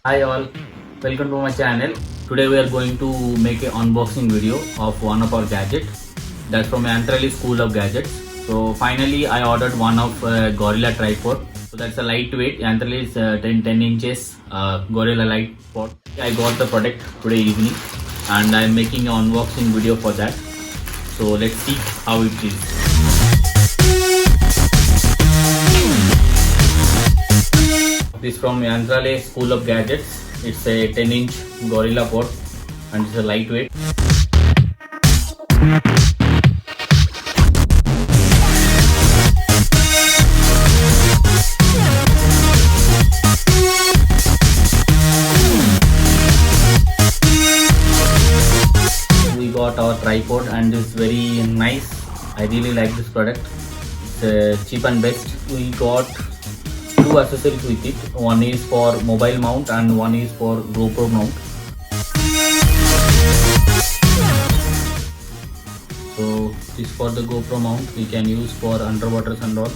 Hi all, welcome to my channel. Today we are going to make an unboxing video of one of our gadgets. That's from Yantralay School of Gadgets. So finally I ordered one of Gorilla tripod. So that's a lightweight Yantralay is 10 inches Gorilla light pod. I got the product today evening and I'm making an unboxing video for that. So let's see how it is. This from Yantralay School of Gadgets. It's a 10-inch Gorillapod and it's a lightweight. We got our tripod and it's very nice. I really like this product. It's cheap and best. We got two accessories with it. One is for mobile mount and one is for GoPro mount. So this for the GoPro mount we can use for underwaters and all.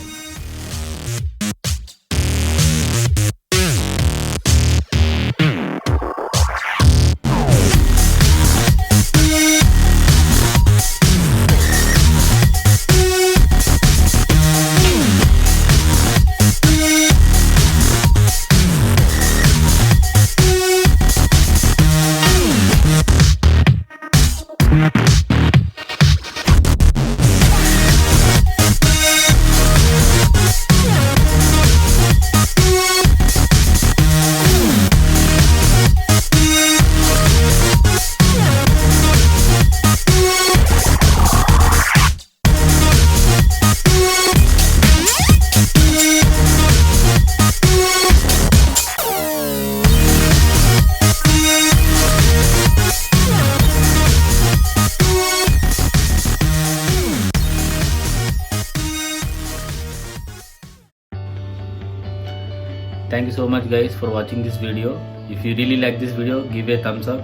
Thank you so much guys for watching this video. If you really like this video, give a thumbs up.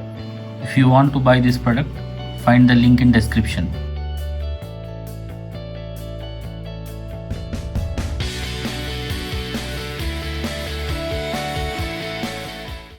If you want to buy this product, find the link in description.